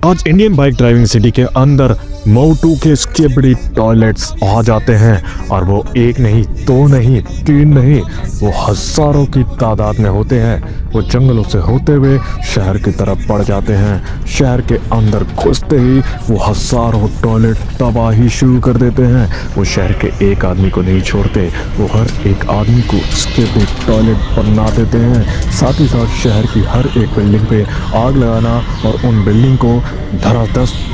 आज Indian bike driving city के अंदर मोटू के स्किबिडी टॉयलेट्स आ जाते हैं और वो एक नहीं, दो नहीं, तीन नहीं, वो हजारों की तादाद में होते हैं। वो जंगलों से होते हुए शहर की तरफ बढ़ जाते हैं। शहर के अंदर घुसते ही वो हजारों टॉयलेट तबाही शुरू कर देते हैं। वो शहर के एक आदमी को नहीं छोड़ते, वो हर एक आदमी को स्किबिडी टॉयलेट बना देते हैं। साथ ही साथ शहर की हर एक बिल्डिंग पे आग लगाना और उन बिल्डिंग को धराधस्त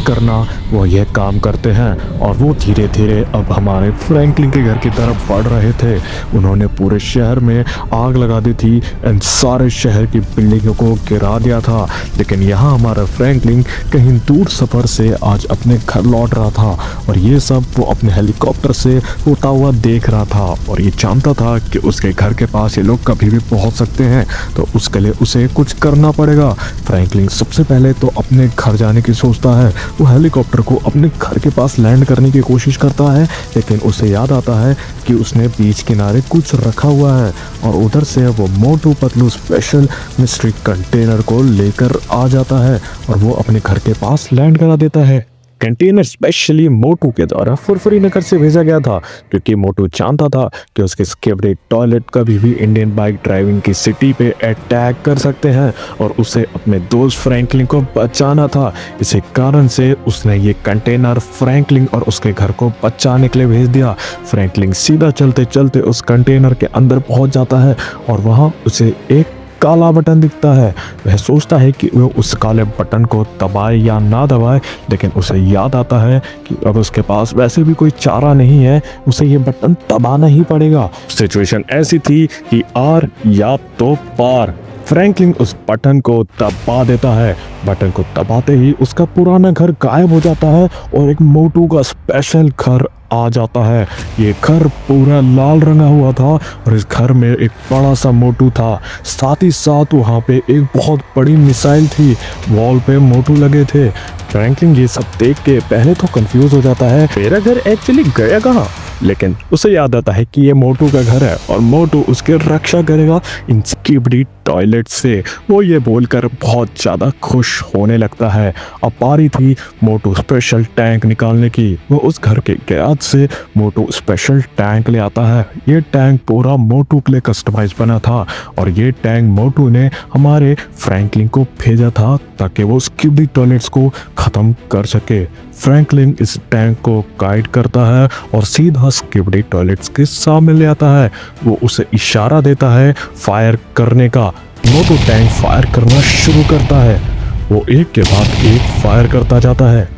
करना, वो ये काम करते हैं। और वो धीरे धीरे अब हमारे फ्रैंकलिन के घर की तरफ बढ़ रहे थे। उन्होंने पूरे शहर में आग लगा दी थी एंड सारे शहर की बिल्डिंगों को गिरा दिया था। लेकिन यहाँ हमारा फ्रैंकलिन कहीं दूर सफ़र से आज अपने घर लौट रहा था और ये सब वो अपने हेलीकॉप्टर से होता हुआ देख रहा था और ये जानता था कि उसके घर के पास ये लोग कभी भी पहुँच सकते हैं, तो उसके लिए उसे कुछ करना पड़ेगा। फ्रैंकलिन सबसे पहले तो अपने घर जाने की सोचता है। वो हेलीकॉप्टर को अपने घर के पास लैंड करने की कोशिश करता है, लेकिन उसे याद आता है कि उसने बीच किनारे कुछ रखा हुआ है और उधर से वो Motu Patlu special mystery container को लेकर आ जाता है और वो अपने घर के पास लैंड करा देता है। कंटेनर स्पेशली मोटू के द्वारा फुरफुरी नगर से भेजा गया था, क्योंकि मोटू जानता था कि उसके स्किबिडी टॉयलेट कभी भी इंडियन बाइक ड्राइविंग की सिटी पे अटैक कर सकते हैं और उसे अपने दोस्त फ्रैंकलिन को बचाना था। इसी कारण से उसने ये कंटेनर फ्रैंकलिन और उसके घर को बचाने के लिए भेज दिया। फ्रैंकलिन सीधा चलते चलते उस कंटेनर के अंदर पहुंच जाता है और वहाँ उसे एक काला बटन दिखता है। वह सोचता है कि वो उस काले बटन को दबाए या ना दबाए, लेकिन उसे याद आता है कि अब उसके पास वैसे भी कोई चारा नहीं है, उसे ये बटन दबाना ही पड़ेगा। सिचुएशन ऐसी थी कि आर या तो पार। फ्रैंकलिन उस बटन को दबा देता है। बटन को दबाते ही उसका पुराना घर गायब हो जाता है और एक मोटू का स्पेशल घर आ जाता है। ये घर पूरा लाल रंगा हुआ था और इस घर में एक बड़ा सा मोटू था। साथ ही साथ वहाँ पे एक बहुत बड़ी मिसाइल थी, वॉल पे मोटू लगे थे। फ्रैंकलिन ये सब देख के पहले तो कंफ्यूज हो जाता है, मेरा घर एक्चुअली गया कहाँ, लेकिन उसे याद आता है कि ये मोटू का घर है और मोटू उसके रक्षा करेगा इन स्किबिडी टॉयलेट से। वो ये बोलकर बहुत ज़्यादा खुश होने लगता है। अब बारी थी मोटू स्पेशल टैंक निकालने की। वो उस घर के गैराज से मोटू स्पेशल टैंक ले आता है। ये टैंक पूरा मोटू के लिए कस्टमाइज बना था और ये टैंक मोटू ने हमारे फ्रैंकलिन को भेजा था ताकि वो स्किबिडी टॉयलेट्स को ख़त्म कर सके। फ्रैंकलिन इस टैंक को गाइड करता है और सीधा स्किबिडी टॉयलेट्स के सामने ले आता है। वो उसे इशारा देता है फायर करने का। मोटू टैंक फायर करना शुरू करता है। वो एक के बाद एक फायर करता जाता है।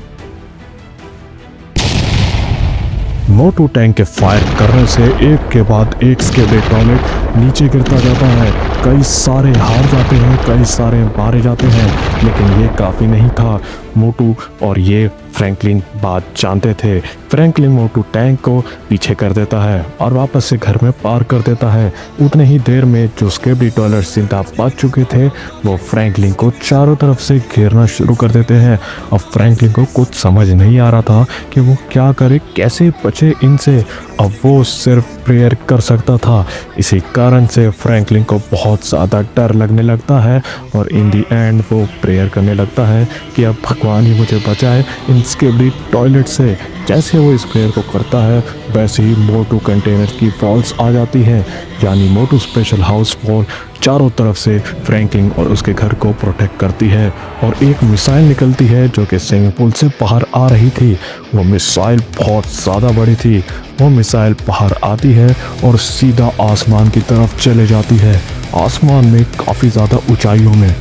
मोटू टैंक के फायर करने से एक के बाद एक स्किबिडी टॉयलेट नीचे गिरता जाता है। कई सारे हार जाते हैं, कई सारे मारे जाते हैं, लेकिन ये काफ़ी नहीं था। मोटू और ये फ्रैंकलिन बात जानते थे। फ्रैंकलिन मोटू टैंक को पीछे कर देता है और वापस से घर में पार्क कर देता है। उतने ही देर में जो स्किबिडी टॉयलेट जिंदा बच चुके थे वो फ्रैंकलिन को चारों तरफ से घेरना शुरू कर देते हैं। अब फ्रैंकलिन को कुछ समझ नहीं आ रहा था कि वो क्या करे, कैसे बचे इनसे। अब वो सिर्फ प्रेयर कर सकता था। इसी कारण से फ्रैंकलिन को बहुत ज़्यादा डर लगने लगता है और इन दी एंड वो प्रेयर करने लगता है कि अब भगवान ही मुझे बचाए इन स्किबिडी टॉयलेट से। जैसे वो इस प्रेयर को करता है वैसे ही मोटू कंटेनर की वॉल्स आ जाती हैं, यानी मोटू स्पेशल हाउस वॉल चारों तरफ से फ्रैंकलिन और उसके घर को प्रोटेक्ट करती है। और एक मिसाइल निकलती है जो कि स्विमिंग पूल से बाहर आ रही थी। वो मिसाइल बहुत ज़्यादा बड़ी थी। वो मिसाइल बाहर आती है और सीधा आसमान की तरफ चले जाती है, आसमान में काफ़ी ज़्यादा ऊंचाइयों में।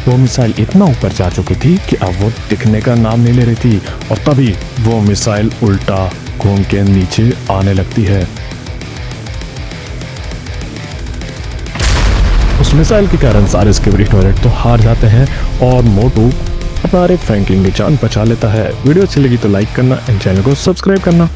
वो मिसाइल इतना ऊपर जा चुकी थी कि अब वो दिखने का नाम नहीं ले रही थी और तभी वो मिसाइल उल्टा घूम के नीचे आने लगती है। उस मिसाइल के कारण सारे स्किबिडी टॉयलेट तो हार जाते हैं और मोटू हमारे फ्रैंकलिन की जान बचा लेता है। वीडियो अच्छी लगी तो लाइक करना एंड चैनल को सब्सक्राइब करना।